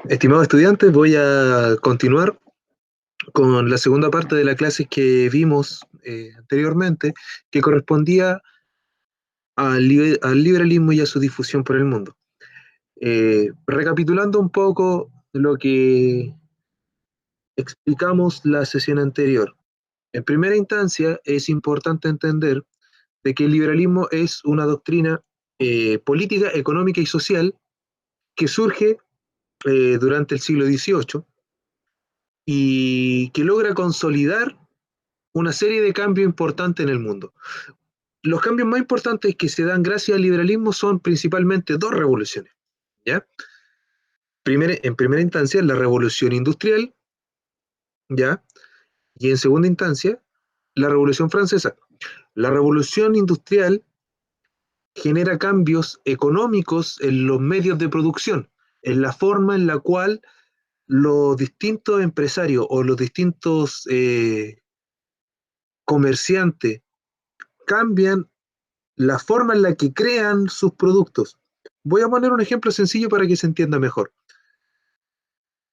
Estimados estudiantes, voy a continuar con la segunda parte de la clase que vimos anteriormente, que correspondía al liberalismo y a su difusión por el mundo. Recapitulando un poco lo que explicamos la sesión anterior. En primera instancia, es importante entender de que el liberalismo es una doctrina política, económica y social que surge durante el siglo XVIII y que logra consolidar una serie de cambios importantes en el mundo. Los cambios más importantes que se dan gracias al liberalismo son principalmente dos revoluciones. ¿Ya? En primera instancia, la revolución industrial, ¿ya? Y en segunda instancia, la revolución francesa. La revolución industrial genera cambios económicos en los medios de producción, en la forma en la cual los distintos empresarios o los distintos comerciantes cambian la forma en la que crean sus productos. Voy a poner un ejemplo sencillo para que se entienda mejor.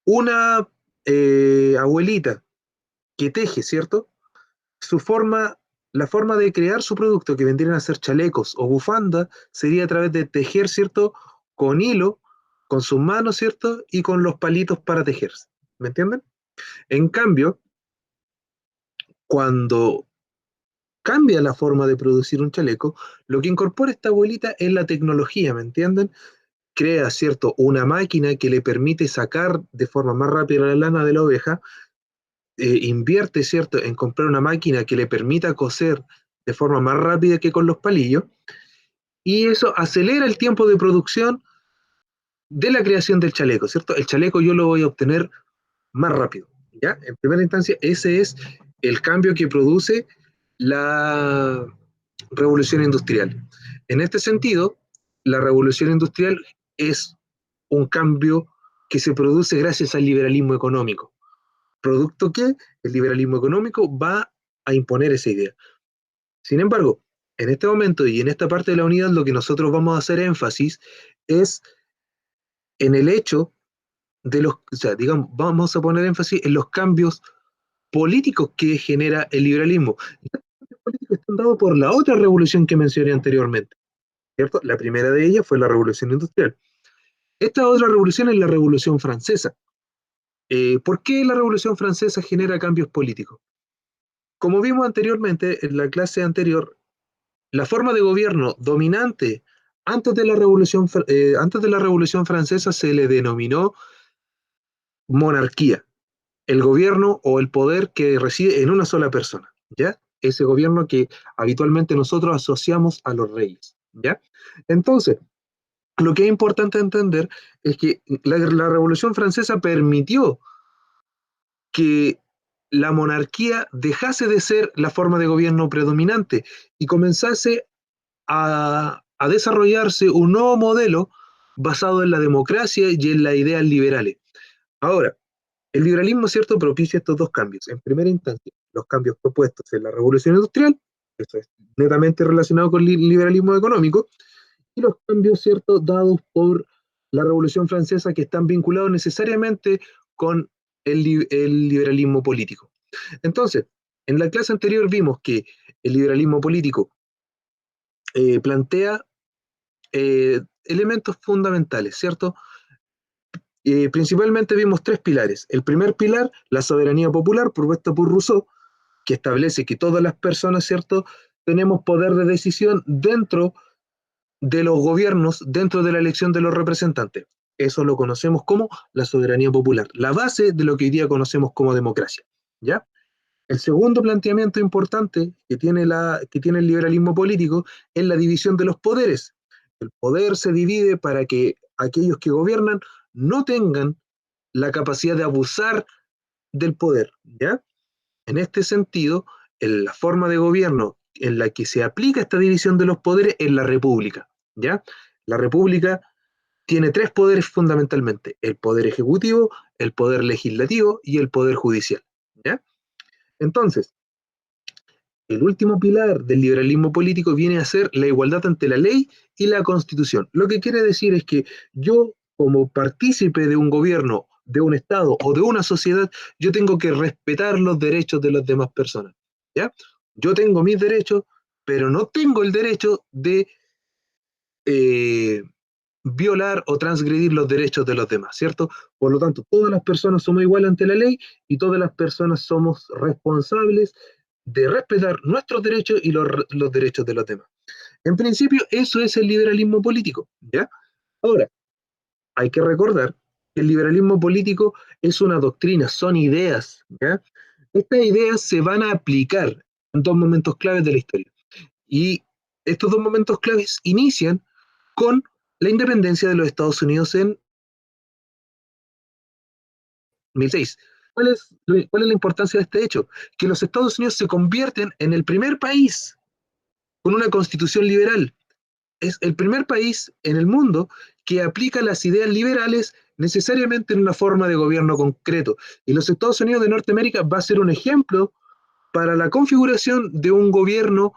Una abuelita que teje, ¿cierto? Su forma, la forma de crear su producto, que vendrían a ser chalecos o bufanda, sería a través de tejer, ¿cierto? Con hilo, con sus manos, ¿cierto? Y con los palitos para tejer. ¿Me entienden? En cambio, cuando cambia la forma de producir un chaleco, lo que incorpora esta abuelita es la tecnología, ¿me entienden? Crea, ¿cierto?, una máquina que le permite sacar de forma más rápida la lana de la oveja, invierte, ¿cierto?, en comprar una máquina que le permita coser de forma más rápida que con los palillos, y eso acelera el tiempo de producción de la creación del chaleco, ¿cierto? El chaleco yo lo voy a obtener más rápido, ¿ya? En primera instancia, ese es el cambio que produce la revolución industrial. En este sentido, la revolución industrial es un cambio que se produce gracias al liberalismo económico, producto que el liberalismo económico va a imponer esa idea. Sin embargo, en este momento y en esta parte de la unidad, lo que nosotros vamos a hacer énfasis es en el hecho de los, o sea, digamos, vamos a poner énfasis en los cambios políticos que genera el liberalismo. Y estos cambios políticos están dados por la otra revolución que mencioné anteriormente, ¿cierto? La primera de ellas fue la revolución industrial. Esta otra revolución es la revolución francesa. ¿Por qué la revolución francesa genera cambios políticos? Como vimos anteriormente en la clase anterior, la forma de gobierno dominante antes de la revolución francesa se le denominó monarquía, el gobierno o el poder que reside en una sola persona, ¿ya? Ese gobierno que habitualmente nosotros asociamos a los reyes, ¿ya? Entonces, lo que es importante entender es que la Revolución Francesa permitió que la monarquía dejase de ser la forma de gobierno predominante y comenzase a desarrollarse un nuevo modelo basado en la democracia y en las ideas liberales. Ahora, el liberalismo, ¿cierto?, propicia estos dos cambios. En primera instancia, los cambios propuestos en la revolución industrial, eso es netamente relacionado con el liberalismo económico, y los cambios, ¿cierto?, dados por la revolución francesa que están vinculados necesariamente con el liberalismo político. Entonces, en la clase anterior vimos que el liberalismo político plantea elementos fundamentales, ¿cierto? Principalmente vimos tres pilares. El primer pilar, la soberanía popular, propuesta por Rousseau, que establece que todas las personas, ¿cierto?, tenemos poder de decisión dentro de los gobiernos, dentro de la elección de los representantes. Eso lo conocemos como la soberanía popular, la base de lo que hoy día conocemos como democracia, ¿ya? El segundo planteamiento importante que tiene el liberalismo político es la división de los poderes. El poder se divide para que aquellos que gobiernan no tengan la capacidad de abusar del poder, ¿ya? En este sentido, la forma de gobierno en la que se aplica esta división de los poderes es la república, ¿ya? La república tiene tres poderes fundamentalmente: el poder ejecutivo, el poder legislativo y el poder judicial, ¿ya? Entonces, el último pilar del liberalismo político viene a ser la igualdad ante la ley y la constitución. Lo que quiere decir es que yo como partícipe de un gobierno, de un Estado o de una sociedad, yo tengo que respetar los derechos de las demás personas. ¿Ya? Yo tengo mis derechos, pero no tengo el derecho de eh, violar o transgredir los derechos de los demás, ¿cierto? Por lo tanto, todas las personas somos iguales ante la ley y todas las personas somos responsables de respetar nuestros derechos y los derechos de los demás. En principio, eso es el liberalismo político, ¿ya? Ahora, hay que recordar que el liberalismo político es una doctrina, son ideas, ¿ya? Estas ideas se van a aplicar en dos momentos claves de la historia. Y estos dos momentos claves inician con la independencia de los Estados Unidos en 2006. ¿Cuál es la importancia de este hecho? Que los Estados Unidos se convierten en el primer país con una constitución liberal. Es el primer país en el mundo que aplica las ideas liberales necesariamente en una forma de gobierno concreto. Y los Estados Unidos de Norteamérica va a ser un ejemplo para la configuración de un gobierno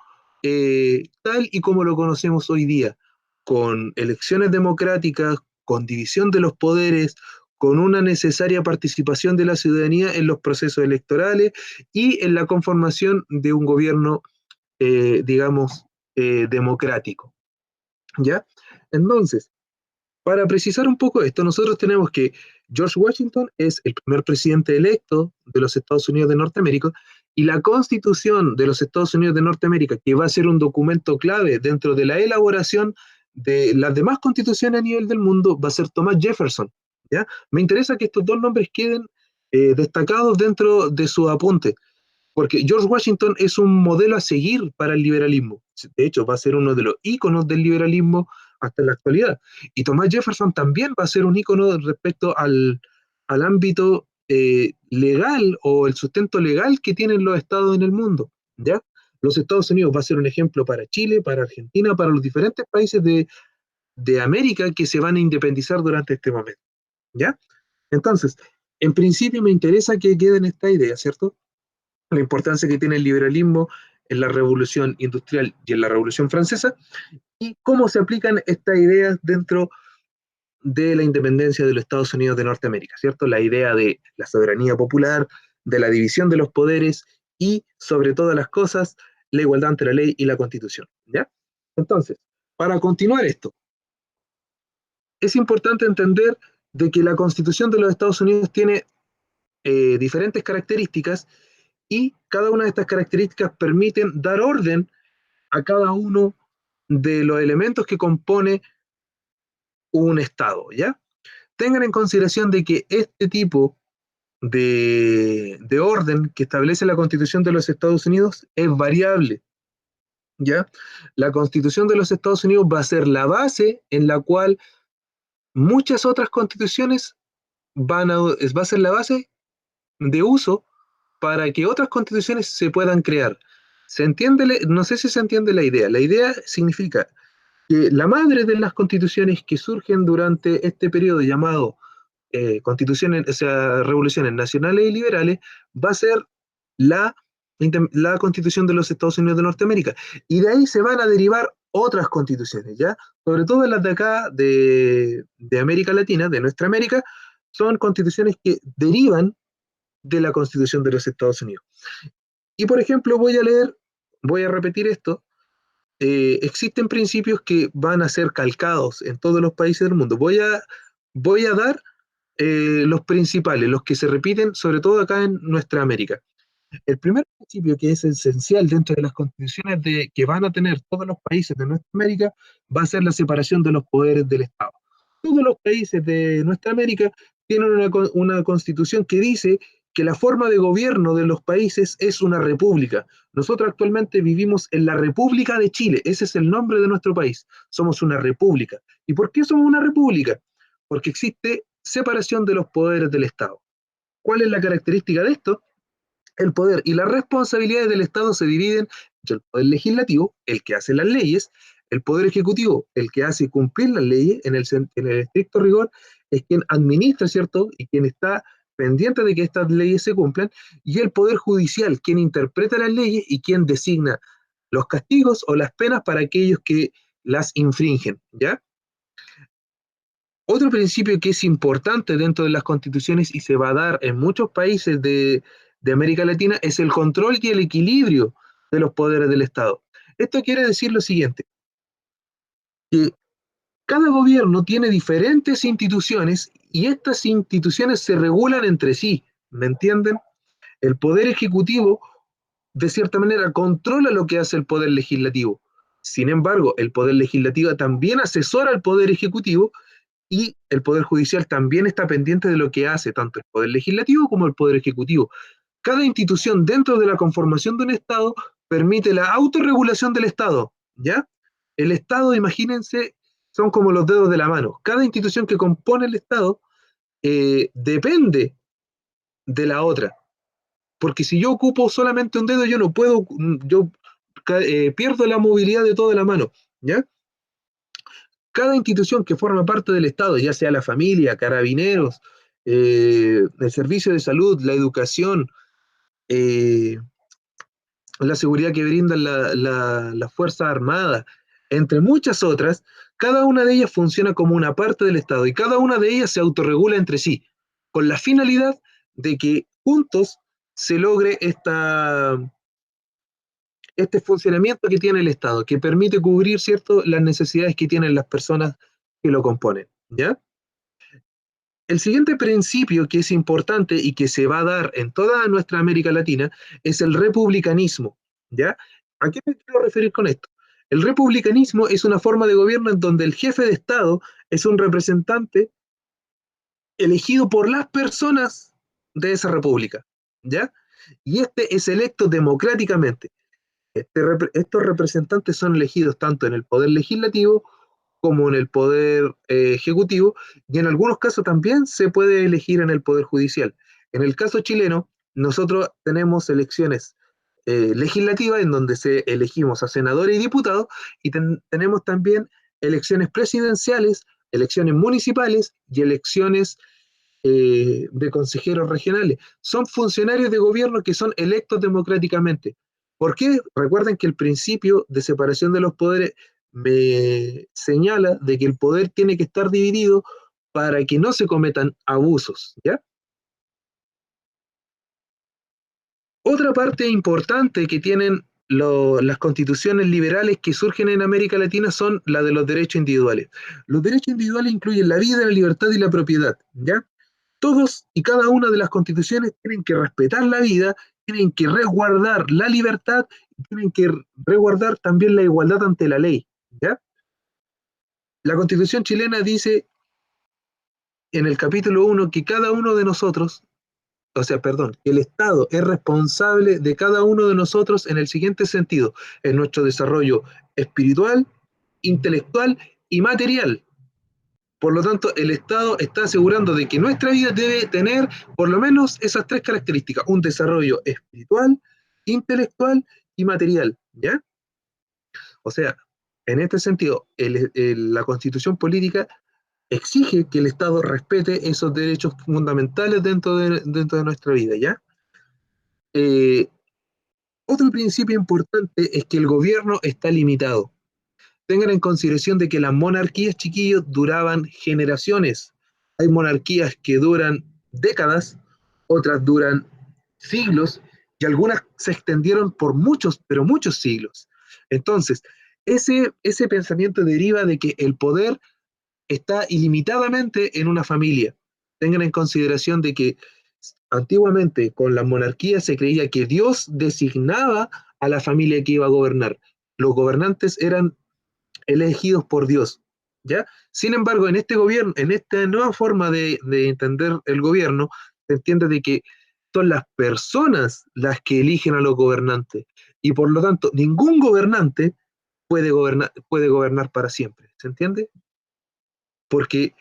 tal y como lo conocemos hoy día, con elecciones democráticas, con división de los poderes, con una necesaria participación de la ciudadanía en los procesos electorales y en la conformación de un gobierno, digamos, democrático. ¿Ya? Entonces, para precisar un poco esto, nosotros tenemos que George Washington es el primer presidente electo de los Estados Unidos de Norteamérica y la Constitución de los Estados Unidos de Norteamérica, que va a ser un documento clave dentro de la elaboración de las demás constituciones a nivel del mundo, va a ser Thomas Jefferson. ¿Ya? Me interesa que estos dos nombres queden destacados dentro de su apunte, porque George Washington es un modelo a seguir para el liberalismo. De hecho, va a ser uno de los íconos del liberalismo hasta la actualidad. Y Thomas Jefferson también va a ser un ícono respecto al ámbito legal o el sustento legal que tienen los estados en el mundo. ¿Ya? Los Estados Unidos va a ser un ejemplo para Chile, para Argentina, para los diferentes países de América que se van a independizar durante este momento. ¿Ya? Entonces, en principio me interesa que queden esta idea, ¿cierto? La importancia que tiene el liberalismo en la revolución industrial y en la revolución francesa, y cómo se aplican estas ideas dentro de la independencia de los Estados Unidos de Norteamérica, ¿cierto? La idea de la soberanía popular, de la división de los poderes y, sobre todas las cosas, la igualdad ante la ley y la constitución, ¿ya? Entonces, para continuar esto, es importante entender de que la constitución de los Estados Unidos tiene diferentes características y cada una de estas características permiten dar orden a cada uno de los elementos que compone un Estado, ¿ya? Tengan en consideración de que este tipo de orden que establece la Constitución de los Estados Unidos es variable, ¿ya? La Constitución de los Estados Unidos va a ser la base en la cual muchas otras constituciones va a ser la base de uso para que otras constituciones se puedan crear. ¿Se entiende? No sé si se entiende la idea. La idea significa que la madre de las constituciones que surgen durante este periodo llamado constituciones, o sea, revoluciones nacionales y liberales, va a ser la, la constitución de los Estados Unidos de Norteamérica. Y de ahí se van a derivar otras constituciones, ¿ya? Sobre todo las de acá, de América Latina, de nuestra América, son constituciones que derivan de la constitución de los Estados Unidos. Y por ejemplo, voy a repetir esto, existen principios que van a ser calcados en todos los países del mundo. Voy a dar los principales, los que se repiten sobre todo acá en nuestra América. El primer principio que es esencial dentro de las constituciones que van a tener todos los países de nuestra América va a ser la separación de los poderes del Estado. Todos los países de nuestra América tienen una constitución que dice que la forma de gobierno de los países es una república. Nosotros actualmente vivimos en la República de Chile, ese es el nombre de nuestro país. Somos una república. ¿Y por qué somos una república? Porque existe separación de los poderes del Estado. ¿Cuál es la característica de esto? El poder y las responsabilidades del Estado se dividen entre el poder legislativo, el que hace las leyes, el poder ejecutivo, el que hace cumplir las leyes, en el estricto rigor, es quien administra, ¿cierto? Y quien está pendiente de que estas leyes se cumplan, y el poder judicial, quien interpreta las leyes y quien designa los castigos o las penas para aquellos que las infringen, ¿ya? Otro principio que es importante dentro de las constituciones y se va a dar en muchos países de América Latina es el control y el equilibrio de los poderes del Estado. Esto quiere decir lo siguiente, que cada gobierno tiene diferentes instituciones y estas instituciones se regulan entre sí, ¿me entienden? El poder ejecutivo, de cierta manera, controla lo que hace el poder legislativo. Sin embargo, el poder legislativo también asesora al poder ejecutivo y el poder judicial también está pendiente de lo que hace tanto el poder legislativo como el poder ejecutivo. Cada institución dentro de la conformación de un Estado permite la autorregulación del Estado, ¿ya? El Estado, imagínense, son como los dedos de la mano. Cada institución que compone el Estado depende de la otra. Porque si yo ocupo solamente un dedo, yo no puedo, yo pierdo la movilidad de toda la mano, ¿ya? Cada institución que forma parte del Estado, ya sea la familia, carabineros, el servicio de salud, la educación, eh, la seguridad que brindan las Fuerzas Armadas, entre muchas otras, cada una de ellas funciona como una parte del Estado y cada una de ellas se autorregula entre sí, con la finalidad de que juntos se logre este funcionamiento que tiene el Estado, que permite cubrir, ¿cierto?, las necesidades que tienen las personas que lo componen, ¿ya? El siguiente principio que es importante y que se va a dar en toda nuestra América Latina es el republicanismo, ¿ya? ¿A qué me quiero referir con esto? El republicanismo es una forma de gobierno en donde el jefe de Estado es un representante elegido por las personas de esa república, ¿ya? Y este es electo democráticamente. Estos representantes son elegidos tanto en el poder legislativo como en el poder ejecutivo, y en algunos casos también se puede elegir en el poder judicial. En el caso chileno, nosotros tenemos elecciones legislativas en donde se elegimos a senadores y diputados, y tenemos también elecciones presidenciales, elecciones municipales y elecciones de consejeros regionales. Son funcionarios de gobierno que son electos democráticamente. ¿Por qué? Recuerden que el principio de separación de los poderes me señala de que el poder tiene que estar dividido para que no se cometan abusos, ¿ya? Otra parte importante que tienen las constituciones liberales que surgen en América Latina son la de los derechos individuales. Los derechos individuales incluyen la vida, la libertad y la propiedad, ¿ya? Todos y cada una de las constituciones tienen que respetar la vida, tienen que resguardar la libertad y tienen que resguardar también la igualdad ante la ley, ¿ya? La constitución chilena dice en el capítulo 1 que cada uno de nosotros, o sea, perdón, que el Estado es responsable de cada uno de nosotros en el siguiente sentido, en nuestro desarrollo espiritual, intelectual y material. Por lo tanto, el Estado está asegurando de que nuestra vida debe tener por lo menos esas tres características, un desarrollo espiritual, intelectual y material, ¿ya? O sea, en este sentido, la constitución política exige que el Estado respete esos derechos fundamentales dentro de nuestra vida, ¿ya? Eh, Otro principio importante es que el gobierno está limitado. Tengan en consideración de que las monarquías, chiquillos, duraban generaciones. Hay monarquías que duran décadas, otras duran siglos, y algunas se extendieron por muchos, pero muchos siglos. Entonces, ese pensamiento deriva de que el poder está ilimitadamente en una familia. Tengan en consideración de que antiguamente con la monarquía se creía que Dios designaba a la familia que iba a gobernar. Los gobernantes eran elegidos por Dios, ¿ya? Sin embargo, en este gobierno, en esta nueva forma de entender el gobierno, se entiende de que son las personas las que eligen a los gobernantes y por lo tanto ningún gobernante puede gobernar para siempre, ¿se entiende? Porque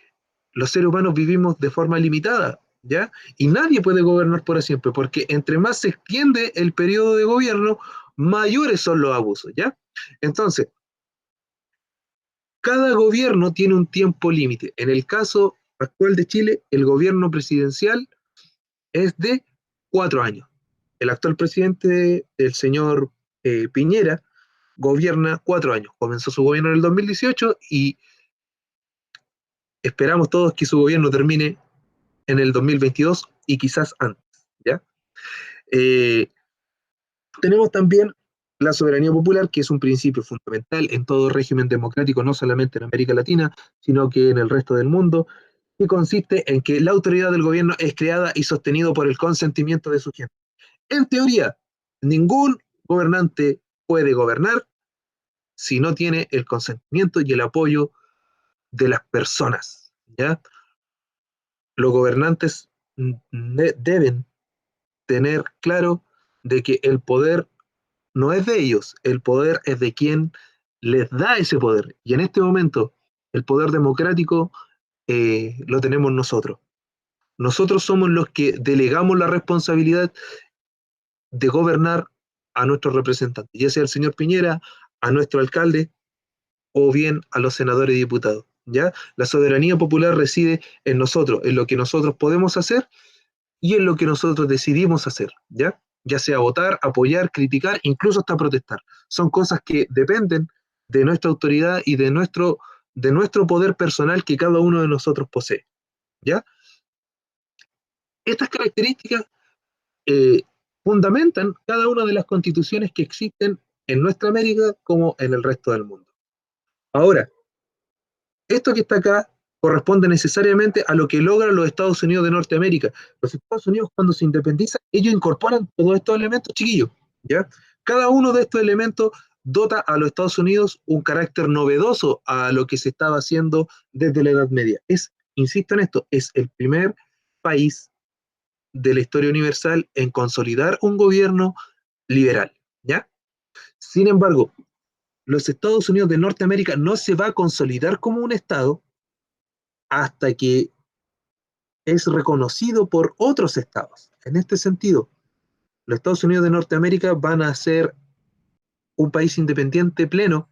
los seres humanos vivimos de forma limitada, ¿ya? Y nadie puede gobernar por siempre, porque entre más se extiende el periodo de gobierno, mayores son los abusos, ¿ya? Entonces, cada gobierno tiene un tiempo límite. En el caso actual de Chile, el gobierno presidencial es de 4 años. El actual presidente, el señor Piñera, gobierna 4 años. Comenzó su gobierno en el 2018 y esperamos todos que su gobierno termine en el 2022 y quizás antes, ¿ya? Eh, Tenemos también la soberanía popular, que es un principio fundamental en todo régimen democrático, no solamente en América Latina, sino que en el resto del mundo, y consiste en que la autoridad del gobierno es creada y sostenido por el consentimiento de su gente. En teoría, ningún gobernante puede gobernar si no tiene el consentimiento y el apoyo de las personas, ¿ya? Los gobernantes deben tener claro de que el poder no es de ellos, el poder es de quien les da ese poder. Y en este momento, el poder democrático lo tenemos nosotros. Nosotros somos los que delegamos la responsabilidad de gobernar a nuestros representantes, ya sea el señor Piñera, a nuestro alcalde o bien a los senadores y diputados. ¿Ya? La soberanía popular reside en nosotros, en lo que nosotros podemos hacer y en lo que nosotros decidimos hacer, ¿ya? Ya sea votar, apoyar, criticar, incluso hasta protestar. Son cosas que dependen de nuestra autoridad y de nuestro poder personal que cada uno de nosotros posee, ¿ya? Estas características eh, fundamentan cada una de las constituciones que existen en nuestra América como en el resto del mundo. Ahora, esto que está acá corresponde necesariamente a lo que logran los Estados Unidos de Norteamérica. Los Estados Unidos, cuando se independizan, ellos incorporan todos estos elementos, chiquillos, ¿ya? Cada uno de estos elementos dota a los Estados Unidos un carácter novedoso a lo que se estaba haciendo desde la Edad Media. Insisto en esto, es el primer país de la historia universal en consolidar un gobierno liberal, ¿ya? Sin embargo, los Estados Unidos de Norteamérica no se va a consolidar como un Estado hasta que es reconocido por otros estados. En este sentido, los Estados Unidos de Norteamérica van a ser un país independiente pleno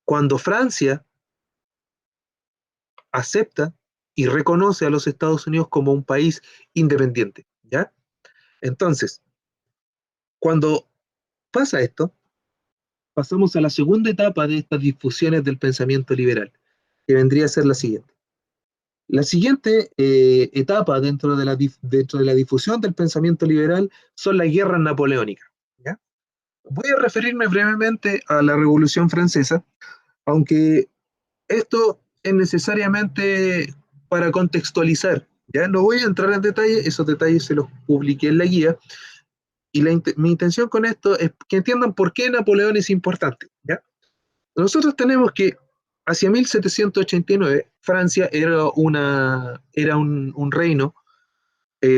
cuando Francia acepta y reconoce a los Estados Unidos como un país independiente, ¿ya? Entonces, cuando pasa esto, pasamos a la segunda etapa de estas difusiones del pensamiento liberal, que vendría a ser la siguiente. La siguiente etapa dentro de la difusión del pensamiento liberal son las guerras napoleónicas, ¿ya? Voy a referirme brevemente a la Revolución Francesa, aunque esto es necesariamente para contextualizar. Ya no voy a entrar en detalle, esos detalles se los publiqué en la guía, y mi intención con esto es que entiendan por qué Napoleón es importante. ¿Ya? Nosotros tenemos que hacia 1789 Francia era un reino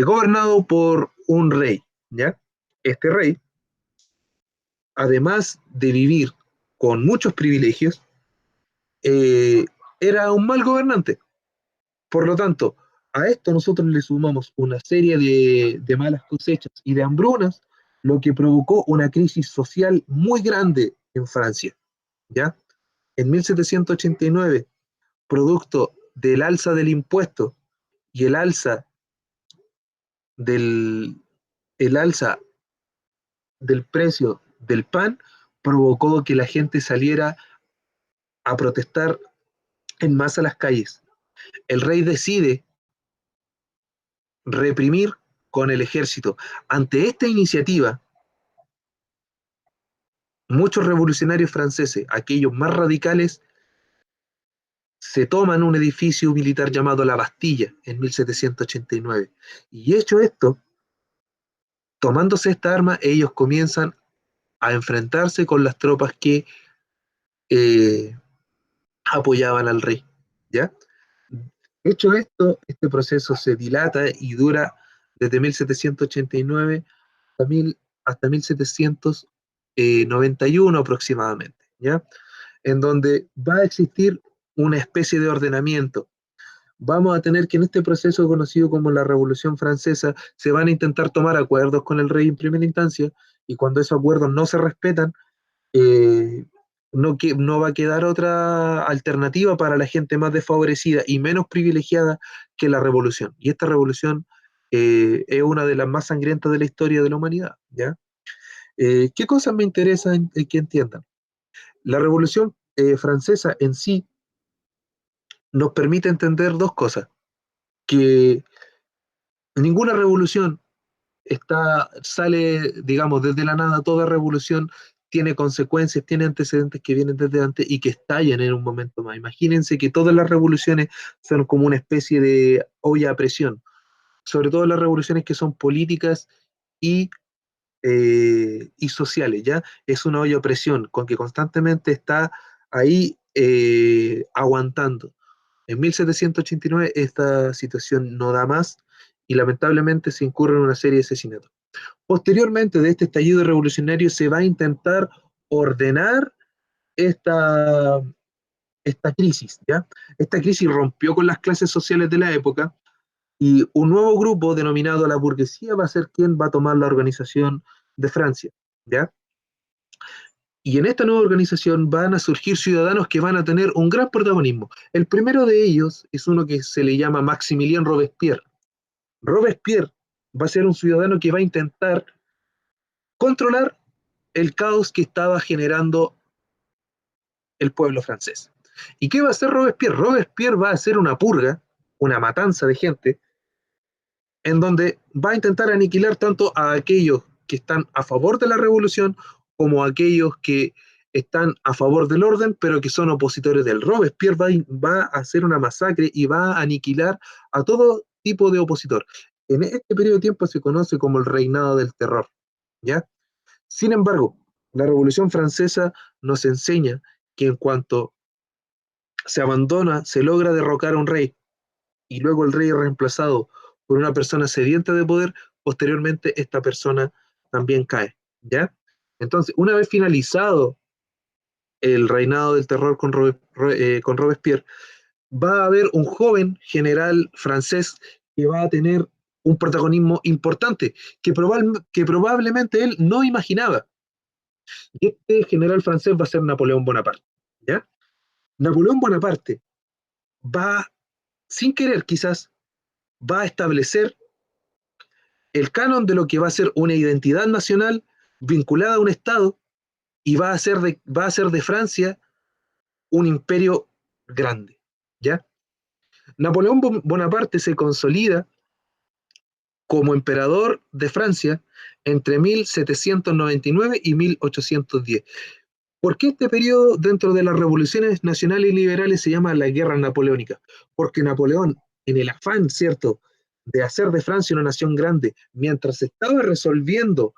gobernado por un rey. ¿Ya? Este rey, además de vivir con muchos privilegios, eh, era un mal gobernante. Por lo tanto, a esto nosotros le sumamos una serie de malas cosechas y de hambrunas, lo que provocó una crisis social muy grande en Francia. ¿Ya? En 1789, producto del alza del impuesto y del, el alza del precio del pan, provocó que la gente saliera a protestar en masa a las calles. El rey decide reprimir con el ejército. Ante esta iniciativa, muchos revolucionarios franceses, aquellos más radicales, se toman un edificio militar llamado La Bastilla en 1789. Y hecho esto, tomándose esta arma, ellos comienzan a enfrentarse con las tropas que eh, apoyaban al rey. ¿Ya? Hecho esto, este proceso se dilata y dura desde 1789 hasta 1791 aproximadamente, ¿ya? En donde va a existir una especie de ordenamiento. Vamos a tener que en este proceso conocido como la Revolución Francesa se van a intentar tomar acuerdos con el rey en primera instancia y cuando esos acuerdos no se respetan, eh, no va a quedar otra alternativa para la gente más desfavorecida y menos privilegiada que la revolución. Y esta revolución es una de las más sangrientas de la historia de la humanidad, ¿ya? ¿Qué cosas me interesan que entiendan? La revolución francesa en sí nos permite entender dos cosas, que ninguna revolución sale, digamos, desde la nada. Toda revolución tiene consecuencias, tiene antecedentes que vienen desde antes y que estallan en un momento más. Imagínense que todas las revoluciones son como una especie de olla a presión, sobre todo las revoluciones que son políticas y, y sociales, ¿ya? Es una olla a presión con que constantemente está ahí aguantando. En 1789 esta situación no da más y lamentablemente se incurre en una serie de asesinatos. Posteriormente de este estallido revolucionario se va a intentar ordenar esta, esta crisis, ¿ya? Esta crisis rompió con las clases sociales de la época y un nuevo grupo denominado la burguesía va a ser quien va a tomar la organización de Francia, ¿ya? Y en esta nueva organización van a surgir ciudadanos que van a tener un gran protagonismo. El primero de ellos es uno que se le llama Maximilien Robespierre. Robespierre va a ser un ciudadano que va a intentar controlar el caos que estaba generando el pueblo francés. ¿Y qué va a hacer Robespierre? Robespierre va a hacer una purga, una matanza de gente, en donde va a intentar aniquilar tanto a aquellos que están a favor de la revolución como a aquellos que están a favor del orden, pero que son opositores del Robespierre. Va a hacer una masacre y va a aniquilar a todo tipo de opositor. En este periodo de tiempo se conoce como el reinado del terror, ¿ya? Sin embargo, la Revolución Francesa nos enseña que en cuanto se abandona, se logra derrocar a un rey y luego el rey es reemplazado por una persona sedienta de poder, posteriormente esta persona también cae, ¿ya? Entonces, una vez finalizado el reinado del terror con Robespierre, va a haber un joven general francés que va a tener un protagonismo importante que probablemente él no imaginaba. Y este general francés va a ser Napoleón Bonaparte, ¿ya? Napoleón Bonaparte va, sin querer quizás, va a establecer el canon de lo que va a ser una identidad nacional vinculada a un Estado y va a hacer de Francia un imperio grande, ¿ya? Napoleón Bonaparte se consolida como emperador de Francia entre 1799 y 1810. ¿Por qué este periodo dentro de las revoluciones nacionales y liberales se llama la Guerra Napoleónica? Porque Napoleón, en el afán, ¿cierto?, de hacer de Francia una nación grande, mientras estaba resolviendo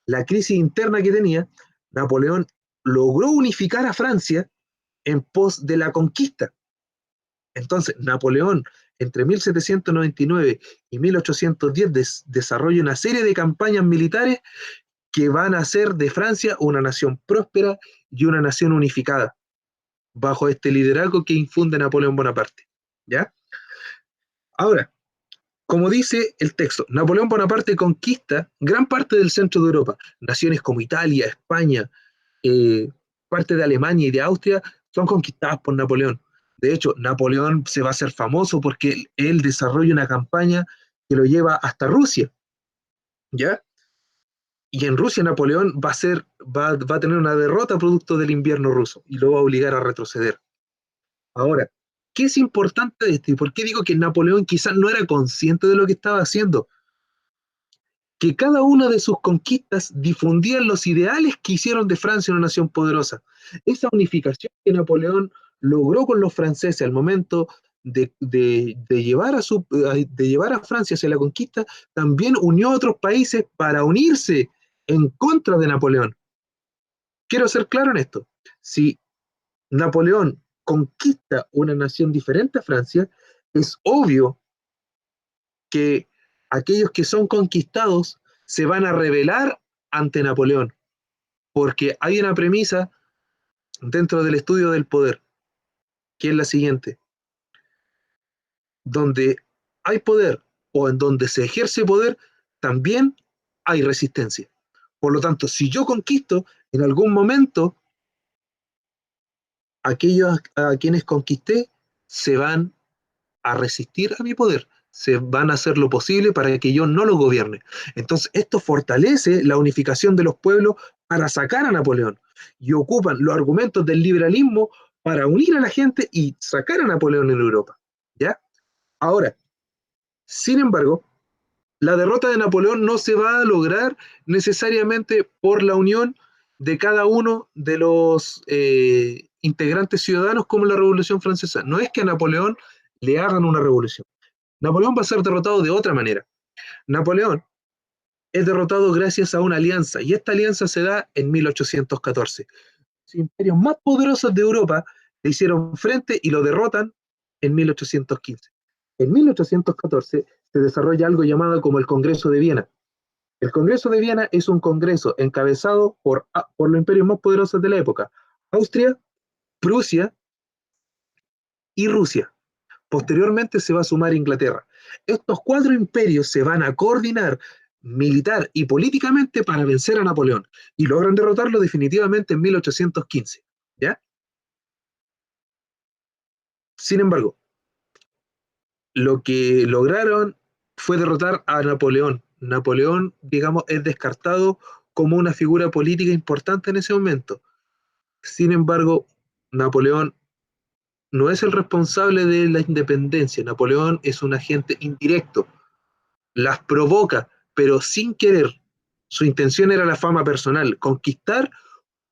la crisis interna que tenía, Napoleón logró unificar a Francia en pos de la conquista. Entonces, Napoleón, entre 1799 y 1810, desarrolla una serie de campañas militares que van a hacer de Francia una nación próspera y una nación unificada, bajo este liderazgo que infunde Napoleón Bonaparte. ¿Ya? Ahora, como dice el texto, Napoleón Bonaparte conquista gran parte del centro de Europa. Naciones como Italia, España, eh, parte de Alemania y de Austria son conquistadas por Napoleón. De hecho, Napoleón se va a hacer famoso porque él desarrolla una campaña que lo lleva hasta Rusia, ¿ya? Y en Rusia Napoleón va a tener una derrota producto del invierno ruso y lo va a obligar a retroceder. Ahora, ¿qué es importante de esto? ¿Y por qué digo que Napoleón quizás no era consciente de lo que estaba haciendo? Que cada una de sus conquistas difundían los ideales que hicieron de Francia una nación poderosa. Esa unificación que Napoleón logró con los franceses al momento de llevar a Francia hacia la conquista, también unió a otros países para unirse en contra de Napoleón. Quiero ser claro en esto. Si Napoleón conquista una nación diferente a Francia, es obvio que aquellos que son conquistados se van a rebelar ante Napoleón, porque hay una premisa dentro del estudio del poder, que es la siguiente: donde hay poder o en donde se ejerce poder, también hay resistencia. Por lo tanto, si yo conquisto, en algún momento aquellos a quienes conquisté se van a resistir a mi poder, se van a hacer lo posible para que yo no lo gobierne. Entonces, esto fortalece la unificación de los pueblos para sacar a Napoleón y ocupan los argumentos del liberalismo para unir a la gente y sacar a Napoleón en Europa. ¿Ya? Ahora, sin embargo, la derrota de Napoleón no se va a lograr necesariamente por la unión de cada uno de los integrantes ciudadanos como la Revolución Francesa. No es que a Napoleón le hagan una revolución. Napoleón va a ser derrotado de otra manera. Napoleón es derrotado gracias a una alianza, y esta alianza se da en 1814. Los imperios más poderosos de Europa le hicieron frente y lo derrotan en 1815. En 1814 se desarrolla algo llamado como el Congreso de Viena. El Congreso de Viena es un congreso encabezado por los imperios más poderosos de la época: Austria, Prusia y Rusia. Posteriormente se va a sumar Inglaterra. Estos cuatro imperios se van a coordinar militar y políticamente para vencer a Napoleón, y logran derrotarlo definitivamente en 1815. ¿Ya? Sin embargo, lo que lograron fue derrotar a Napoleón. Napoleón, digamos, es descartado como una figura política importante en ese momento. Sin embargo, Napoleón no es el responsable de la independencia. Napoleón es un agente indirecto, las provoca, pero sin querer. Su intención era la fama personal, conquistar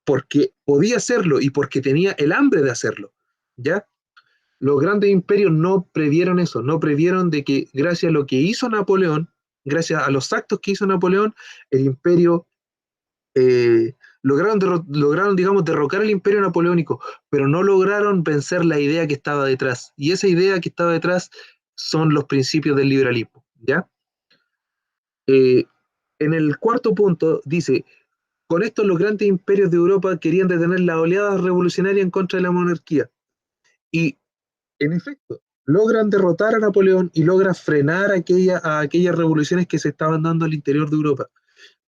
porque podía hacerlo y porque tenía el hambre de hacerlo. ¿Ya? Los grandes imperios no previeron eso, no previeron de que gracias a lo que hizo Napoleón, gracias a los actos que hizo Napoleón, el imperio lograron, digamos, derrocar el imperio napoleónico, pero no lograron vencer la idea que estaba detrás. Y esa idea que estaba detrás son los principios del liberalismo. ¿Ya? Eh, en el cuarto punto dice, con esto los grandes imperios de Europa querían detener la oleada revolucionaria en contra de la monarquía. Y en efecto, logran derrotar a Napoleón y logran frenar a aquellas revoluciones que se estaban dando al interior de Europa.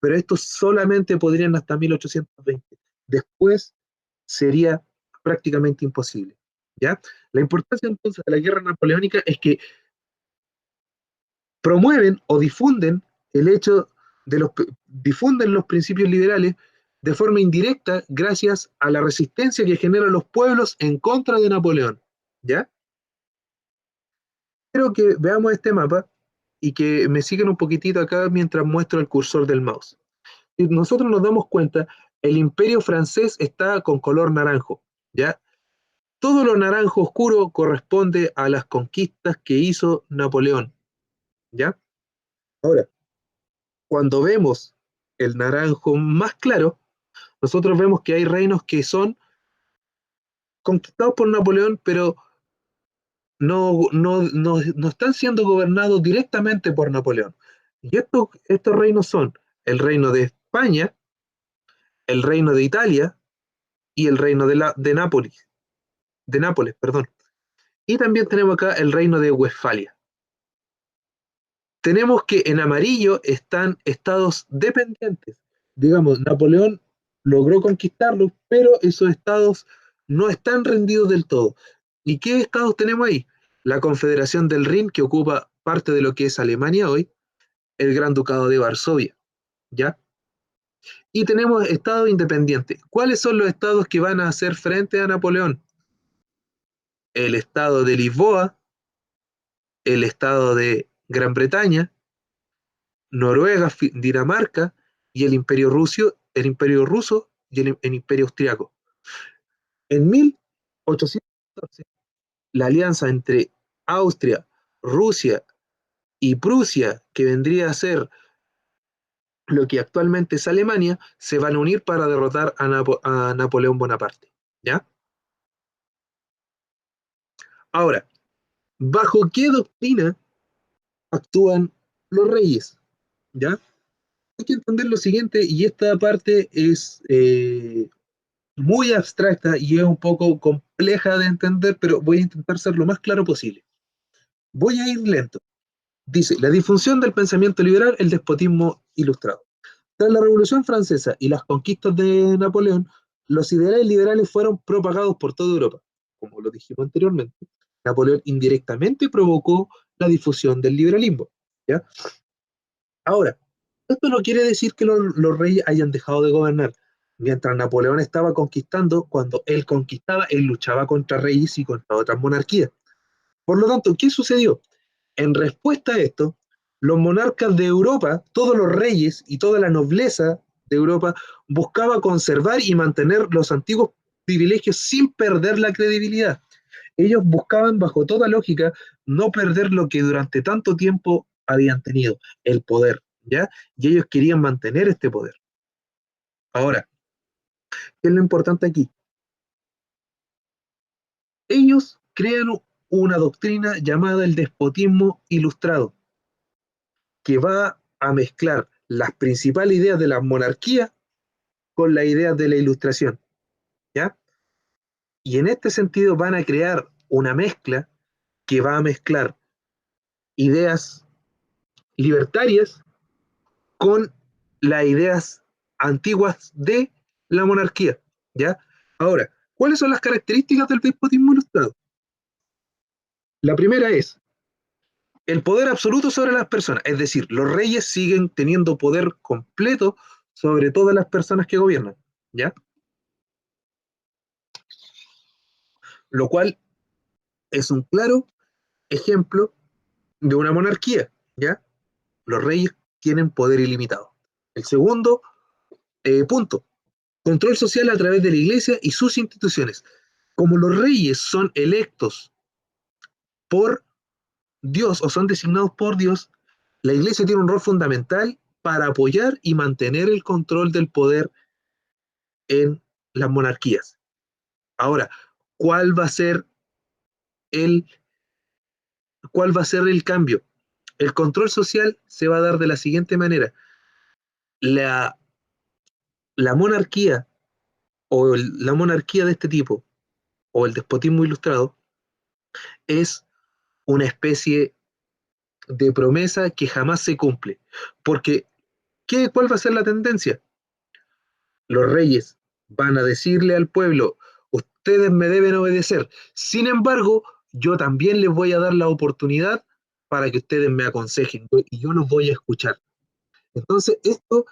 Pero esto solamente podrían hasta 1820. Después sería prácticamente imposible. ¿Ya? La importancia entonces de la guerra napoleónica es que promueven o difunden el hecho difunden los principios liberales de forma indirecta gracias a la resistencia que generan los pueblos en contra de Napoleón. ¿Ya? Quiero que veamos este mapa y que me sigan un poquitito acá mientras muestro el cursor del mouse. Y nosotros nos damos cuenta, el imperio francés está con color naranjo, ¿ya? Todo lo naranjo oscuro corresponde a las conquistas que hizo Napoleón, ¿ya? Ahora, cuando vemos el naranjo más claro, nosotros vemos que hay reinos que son conquistados por Napoleón, pero no están siendo gobernados directamente por Napoleón. Y estos reinos son el reino de España, el reino de Italia y el reino de Nápoles, perdón. Y también tenemos acá el reino de Westfalia. Tenemos que en amarillo están estados dependientes. Digamos, Napoleón logró conquistarlos, pero esos estados no están rendidos del todo. ¿Y qué estados tenemos ahí? La Confederación del Rin, que ocupa parte de lo que es Alemania hoy, el Gran Ducado de Varsovia, ¿ya? Y tenemos estados independientes. ¿Cuáles son los estados que van a hacer frente a Napoleón? El estado de Lisboa, el estado de Gran Bretaña, Noruega, Dinamarca y el imperio ruso y el imperio austriaco. En 1814, la alianza entre Austria, Rusia y Prusia, que vendría a ser lo que actualmente es Alemania, se van a unir para derrotar a Napoleón Bonaparte. ¿Ya? Ahora, ¿bajo qué doctrina actúan los reyes? ¿Ya? Hay que entender lo siguiente, y esta parte es muy abstracta y es un poco compleja de entender, pero voy a intentar ser lo más claro posible. Voy a ir lento. Dice, la difusión del pensamiento liberal, el despotismo ilustrado. Tras la Revolución Francesa y las conquistas de Napoleón, los ideales liberales fueron propagados por toda Europa. Como lo dijimos anteriormente, Napoleón indirectamente provocó la difusión del liberalismo. ¿Ya? Ahora, esto no quiere decir que los reyes hayan dejado de gobernar. Mientras Napoleón estaba conquistando, cuando él conquistaba, él luchaba contra reyes y contra otras monarquías. Por lo tanto, ¿qué sucedió? En respuesta a esto, los monarcas de Europa, todos los reyes y toda la nobleza de Europa buscaba conservar y mantener los antiguos privilegios sin perder la credibilidad. Ellos buscaban, bajo toda lógica, no perder lo que durante tanto tiempo habían tenido, el poder, ¿ya? Y ellos querían mantener este poder. Ahora, ¿qué es lo importante aquí? Ellos crean una doctrina llamada el despotismo ilustrado, que va a mezclar las principales ideas de la monarquía con las ideas de la ilustración, ¿ya? Y en este sentido van a crear una mezcla que va a mezclar ideas libertarias con las ideas antiguas de la monarquía, ¿ya? Ahora, ¿cuáles son las características del despotismo ilustrado? La primera es el poder absoluto sobre las personas, es decir, los reyes siguen teniendo poder completo sobre todas las personas que gobiernan, ¿ya? Lo cual es un claro ejemplo de una monarquía, ¿ya? Los reyes tienen poder ilimitado. El segundo punto, control social a través de la iglesia y sus instituciones. Como los reyes son electos por Dios o son designados por Dios, la iglesia tiene un rol fundamental para apoyar y mantener el control del poder en las monarquías. Ahora, ¿cuál va a ser el, cuál va a ser el cambio? El control social se va a dar de la siguiente manera. La, la monarquía la monarquía de este tipo o el despotismo ilustrado es una especie de promesa que jamás se cumple. Porque, ¿cuál va a ser la tendencia? Los reyes van a decirle al pueblo, ustedes me deben obedecer. Sin embargo, yo también les voy a dar la oportunidad para que ustedes me aconsejen y yo los voy a escuchar. Entonces, esto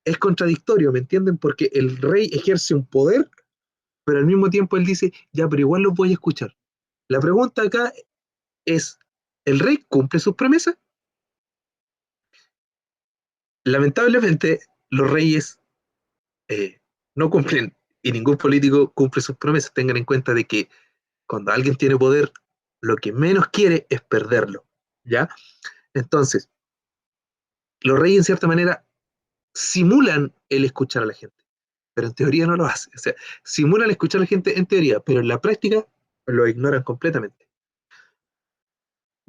es contradictorio, ¿me entienden? Porque el rey ejerce un poder, pero al mismo tiempo él dice, ya, pero igual los voy a escuchar. La pregunta acá es, ¿el rey cumple sus promesas? Lamentablemente, los reyes no cumplen y ningún político cumple sus promesas. Tengan en cuenta de que cuando alguien tiene poder, lo que menos quiere es perderlo, ¿ya? Entonces, los reyes en cierta manera simulan el escuchar a la gente, pero en teoría no lo hacen. O sea, simulan escuchar a la gente en teoría, pero en la práctica lo ignoran completamente.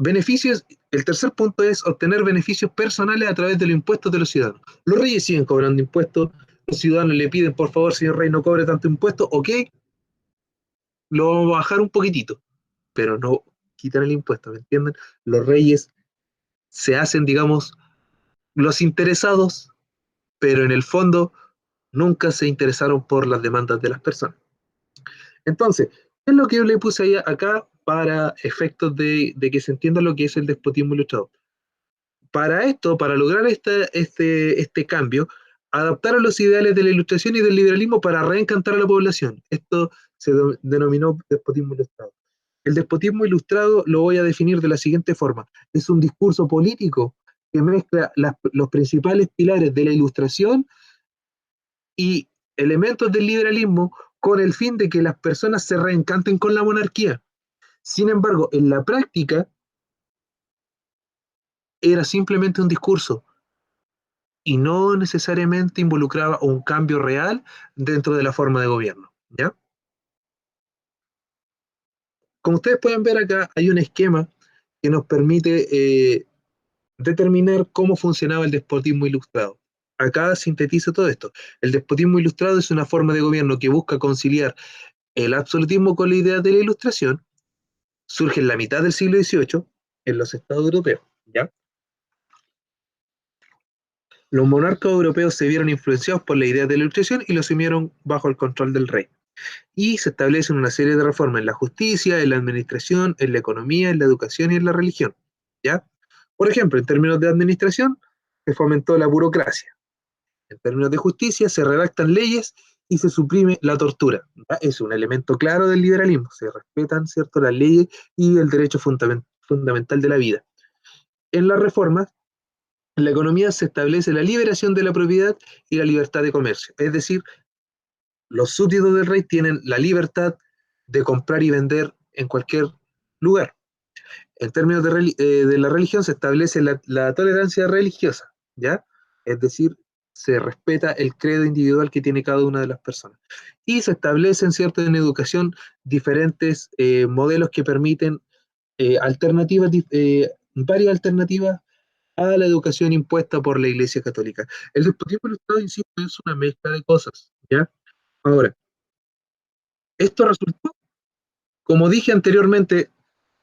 Beneficios, el tercer punto es obtener beneficios personales a través de los impuestos de los ciudadanos. Los reyes siguen cobrando impuestos, los ciudadanos le piden, por favor, señor rey, no cobre tanto impuesto, ok, lo vamos a bajar un poquitito, pero no quitan el impuesto, ¿me entienden? Los reyes se hacen, digamos, los interesados, pero en el fondo nunca se interesaron por las demandas de las personas. Entonces, ¿qué es lo que yo le puse ahí acá para efectos de que se entienda lo que es el despotismo ilustrado? Para esto, para lograr este cambio, adaptaron los ideales de la ilustración y del liberalismo para reencantar a la población. Esto se denominó despotismo ilustrado. El despotismo ilustrado lo voy a definir de la siguiente forma. Es un discurso político que mezcla los principales pilares de la ilustración y elementos del liberalismo con el fin de que las personas se reencanten con la monarquía. Sin embargo, en la práctica era simplemente un discurso y no necesariamente involucraba un cambio real dentro de la forma de gobierno, ¿ya? Como ustedes pueden ver acá, hay un esquema que nos permite determinar cómo funcionaba el despotismo ilustrado. Acá sintetizo todo esto. El despotismo ilustrado es una forma de gobierno que busca conciliar el absolutismo con la idea de la ilustración. Surge en la mitad del siglo XVIII en los estados europeos, ¿ya? Los monarcas europeos se vieron influenciados por la idea de la ilustración y lo asumieron bajo el control del rey. Y se establecen una serie de reformas en la justicia, en la administración, en la economía, en la educación y en la religión, ¿ya? Por ejemplo, en términos de administración, se fomentó la burocracia. En términos de justicia, se redactan leyes y se suprime la tortura. ¿Ya? Es un elemento claro del liberalismo. Se respetan, ¿cierto?, las leyes y el derecho fundamental de la vida. En las reformas, en la economía se establece la liberación de la propiedad y la libertad de comercio. Es decir, los súbditos del rey tienen la libertad de comprar y vender en cualquier lugar. En términos de la religión se establece la tolerancia religiosa, ¿ya? Es decir, se respeta el credo individual que tiene cada una de las personas. Y se establecen, ¿cierto?, en educación diferentes modelos que permiten alternativas, varias alternativas a la educación impuesta por la Iglesia Católica. El despotismo ilustrado, insisto, es una mezcla de cosas, ¿ya? Ahora, esto resultó, como dije anteriormente,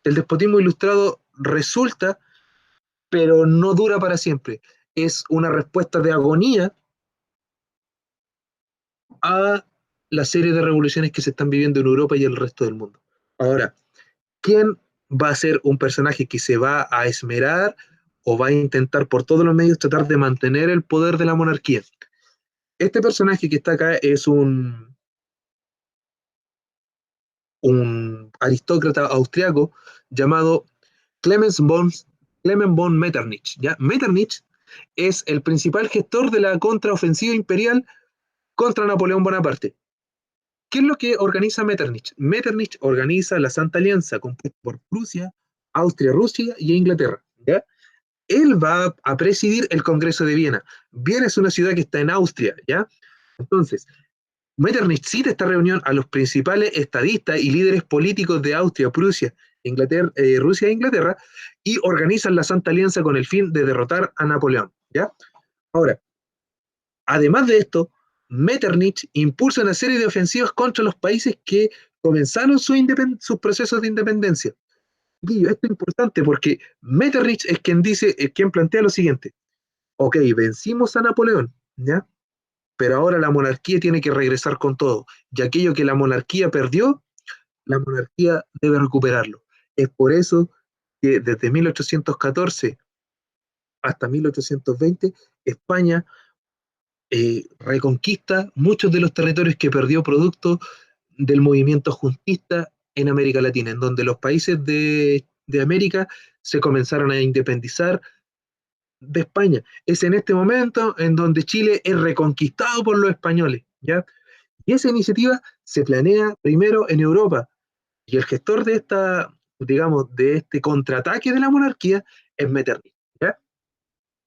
el despotismo ilustrado resulta, pero no dura para siempre. Es una respuesta de agonía a la serie de revoluciones que se están viviendo en Europa y el resto del mundo. Ahora, ¿quién va a ser un personaje que se va a esmerar o va a intentar por todos los medios tratar de mantener el poder de la monarquía? Este personaje que está acá es un aristócrata austriaco llamado Clemens von, Clement von Metternich. ¿Ya? Metternich es el principal gestor de la contraofensiva imperial contra Napoleón Bonaparte. ¿Qué es lo que organiza Metternich? Metternich organiza la Santa Alianza compuesta por Prusia, Austria, Rusia y Inglaterra. ¿Ya? Él va a presidir el Congreso de Viena. Viena es una ciudad que está en Austria. ¿Ya? Entonces, Metternich cita esta reunión a los principales estadistas y líderes políticos de Austria, Prusia, Inglaterra, Rusia e Inglaterra y organizan la Santa Alianza con el fin de derrotar a Napoleón. ¿Ya? Ahora, además de esto, Metternich impulsa una serie de ofensivas contra los países que comenzaron sus procesos de independencia. Y esto es importante porque Metternich es quien dice, es quien plantea lo siguiente: ok, vencimos a Napoleón, ¿ya? Pero ahora la monarquía tiene que regresar con todo, y aquello que la monarquía perdió, la monarquía debe recuperarlo. Es por eso que desde 1814 hasta 1820 España reconquista muchos de los territorios que perdió producto del movimiento juntista en América Latina, en donde los países de América se comenzaron a independizar de España. Es en este momento en donde Chile es reconquistado por los españoles, ¿ya? Y esa iniciativa se planea primero en Europa, y el gestor de esta, digamos, de este contraataque de la monarquía es Metternich, ¿ya?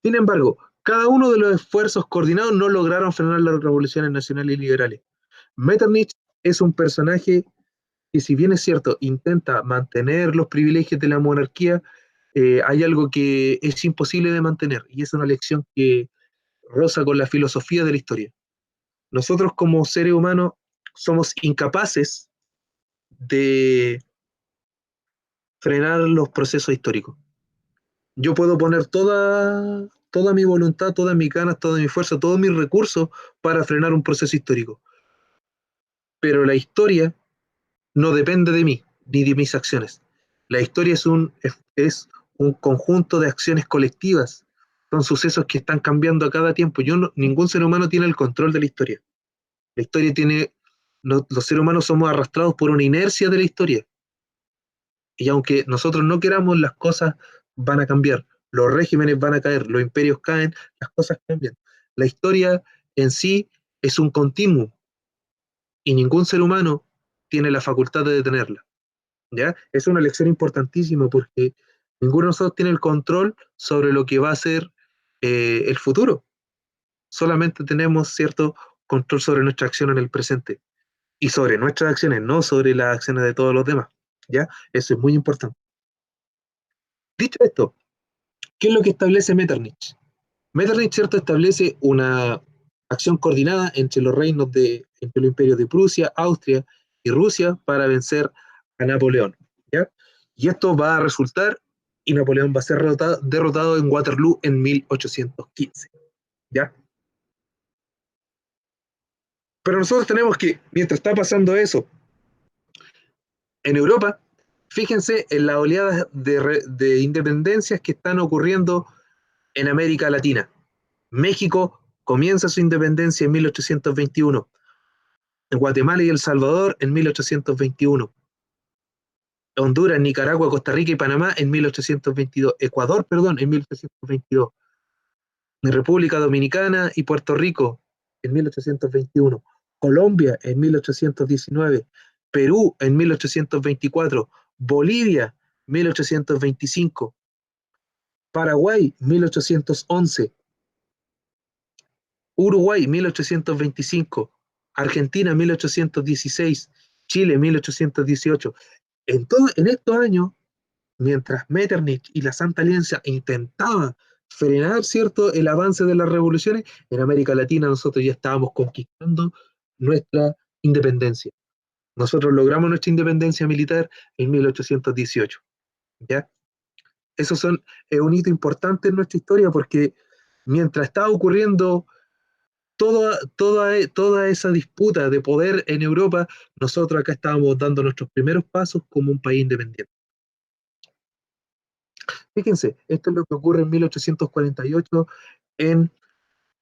Sin embargo, cada uno de los esfuerzos coordinados no lograron frenar las revoluciones nacionales y liberales. Metternich es un personaje que, si bien es cierto, intenta mantener los privilegios de la monarquía, hay algo que es imposible de mantener, y es una lección que roza con la filosofía de la historia. Nosotros como seres humanos somos incapaces de frenar los procesos históricos. Yo puedo poner toda mi voluntad, todas mis ganas, toda mi fuerza, todos mis recursos para frenar un proceso histórico, pero la historia no depende de mí ni de mis acciones. La historia es un conjunto de acciones colectivas, son sucesos que están cambiando a cada tiempo. Ningún ser humano tiene el control de la historia. La historia tiene, los seres humanos somos arrastrados por una inercia de la historia. Y aunque nosotros no queramos, las cosas van a cambiar, los regímenes van a caer, los imperios caen, las cosas cambian. La historia en sí es un continuum y ningún ser humano tiene la facultad de detenerla. ¿Ya? Es una lección importantísima porque ninguno de nosotros tiene el control sobre lo que va a ser el futuro. Solamente tenemos cierto control sobre nuestra acción en el presente y sobre nuestras acciones, no sobre las acciones de todos los demás. ¿Ya? Eso es muy importante. Dicho esto, ¿qué es lo que establece Metternich? Metternich, ¿cierto?, establece una acción coordinada entre entre los imperios de Prusia, Austria y Rusia para vencer a Napoleón, ¿ya? Y esto va a resultar, y Napoleón va a ser derrotado en Waterloo en 1815, ¿ya? Pero nosotros tenemos que, mientras está pasando eso, en Europa, fíjense en las oleadas de independencias que están ocurriendo en América Latina. México comienza su independencia en 1821. Guatemala y El Salvador en 1821. Honduras, Nicaragua, Costa Rica y Panamá en 1822. Ecuador, perdón, en 1822. República Dominicana y Puerto Rico en 1821. Colombia en 1819. Perú en 1824. Bolivia 1825. Paraguay 1811. Uruguay 1825. Argentina 1816. Chile 1818. En estos años, mientras Metternich y la Santa Alianza intentaban frenar, ¿cierto?, el avance de las revoluciones, en América Latina nosotros ya estábamos conquistando nuestra independencia. Nosotros logramos nuestra independencia militar en 1818, ¿ya? Eso es un hito importante en nuestra historia porque mientras estaba ocurriendo toda esa disputa de poder en Europa, nosotros acá estábamos dando nuestros primeros pasos como un país independiente. Fíjense, esto es lo que ocurre en 1848 en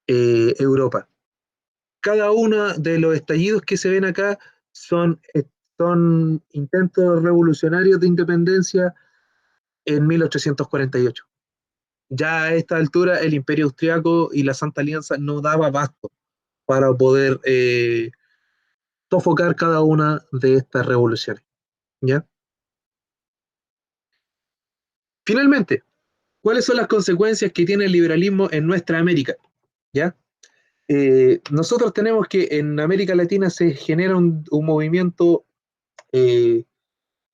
Europa. Cada uno de los estallidos que se ven acá son, son intentos revolucionarios de independencia en 1848. Ya a esta altura el Imperio Austriaco y la Santa Alianza no daba abasto para poder sofocar cada una de estas revoluciones. ¿Ya? Finalmente, ¿cuáles son las consecuencias que tiene el liberalismo en nuestra América? ¿Ya? Nosotros tenemos que en América Latina se genera un movimiento eh,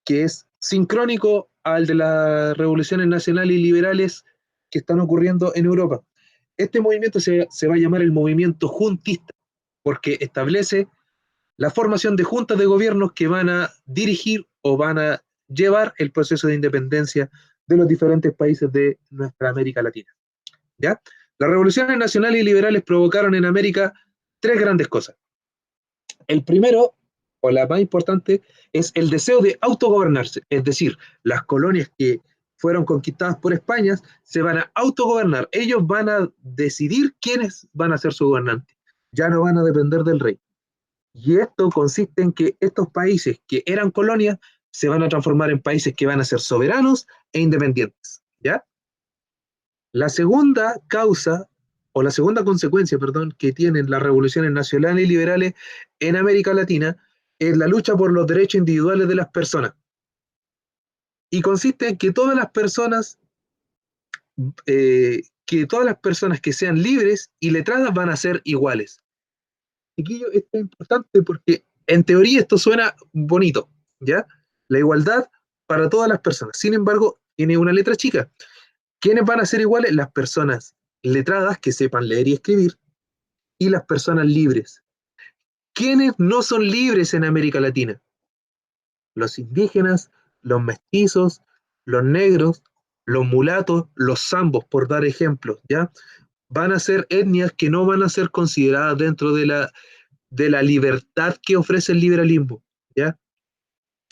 que es sincrónico al de las revoluciones nacionales y liberales que están ocurriendo en Europa. Este movimiento se va a llamar el movimiento juntista, porque establece la formación de juntas de gobiernos que van a dirigir o van a llevar el proceso de independencia de los diferentes países de nuestra América Latina. ¿Ya? Las revoluciones nacionales y liberales provocaron en América tres grandes cosas. El primero, o la más importante, es el deseo de autogobernarse, es decir, las colonias que fueron conquistadas por España se van a autogobernar, ellos van a decidir quiénes van a ser su gobernante, ya no van a depender del rey. Y esto consiste en que estos países que eran colonias se van a transformar en países que van a ser soberanos e independientes, ¿ya? La segunda causa, o la segunda consecuencia, perdón, que tienen las revoluciones nacionales y liberales en América Latina es la lucha por los derechos individuales de las personas. Y consiste en que todas las personas que sean libres y letradas van a ser iguales. Chiquillo, esto es importante porque en teoría esto suena bonito, ¿ya? La igualdad para todas las personas. Sin embargo, tiene una letra chica. ¿Quiénes van a ser iguales? Las personas letradas que sepan leer y escribir y las personas libres. ¿Quiénes no son libres en América Latina? Los indígenas, los mestizos, los negros, los mulatos, los zambos, por dar ejemplos, ¿ya? Van a ser etnias que no van a ser consideradas dentro de la libertad que ofrece el liberalismo, ¿ya?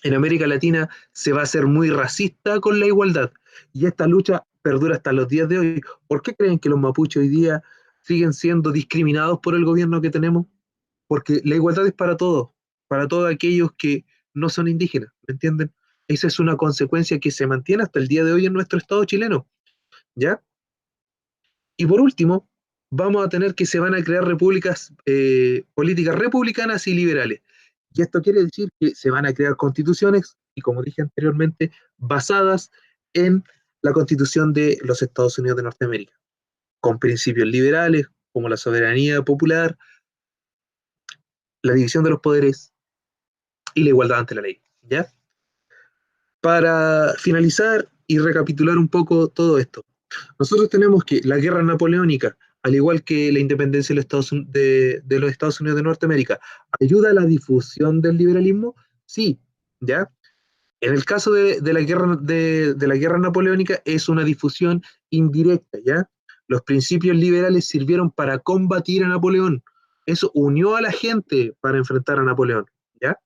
En América Latina se va a ser muy racista con la igualdad y esta lucha perdura hasta los días de hoy. ¿Por qué creen que los mapuches hoy día siguen siendo discriminados por el gobierno que tenemos? Porque la igualdad es para todos aquellos que no son indígenas, ¿me entienden? Esa es una consecuencia que se mantiene hasta el día de hoy en nuestro Estado chileno, ¿ya? Y por último, vamos a tener que se van a crear repúblicas, políticas republicanas y liberales. Y esto quiere decir que se van a crear constituciones, y como dije anteriormente, basadas en la constitución de los Estados Unidos de Norteamérica, con principios liberales como la soberanía popular, la división de los poderes y la igualdad ante la ley. ¿Ya? Para finalizar y recapitular un poco todo esto, nosotros tenemos que la guerra napoleónica, al igual que la independencia de los Estados Unidos de Norteamérica, ¿ayuda a la difusión del liberalismo? Sí, ¿ya? En el caso de la guerra napoleónica es una difusión indirecta, ¿ya? Los principios liberales sirvieron para combatir a Napoleón. Eso unió a la gente para enfrentar a Napoleón, ¿ya?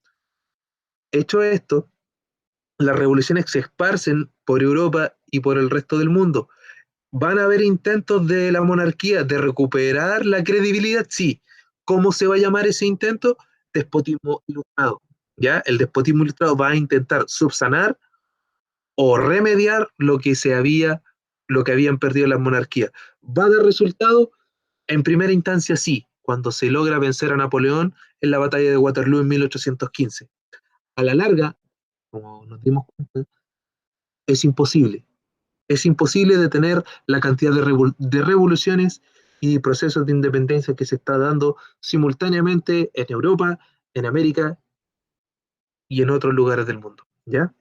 Hecho esto, las revoluciones se esparcen por Europa y por el resto del mundo. ¿Van a haber intentos de la monarquía de recuperar la credibilidad? Sí. ¿Cómo se va a llamar ese intento? despotismo ilustrado. ¿Ya? El despotismo ilustrado va a intentar subsanar o remediar lo que habían perdido las monarquías. ¿Va a dar resultado? En primera instancia sí, cuando se logra vencer a Napoleón en la batalla de Waterloo en 1815. A la larga, como nos dimos cuenta, es imposible. Es imposible detener la cantidad de revoluciones y procesos de independencia que se está dando simultáneamente en Europa, en América y en otros lugares del mundo. ¿Ya?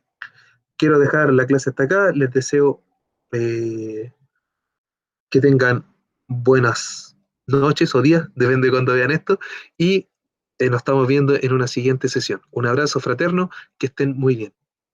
Quiero dejar la clase hasta acá. Les deseo eh, que tengan buenas noches o días, depende de cuando vean esto, y nos estamos viendo en una siguiente sesión. Un abrazo fraterno, que estén muy bien.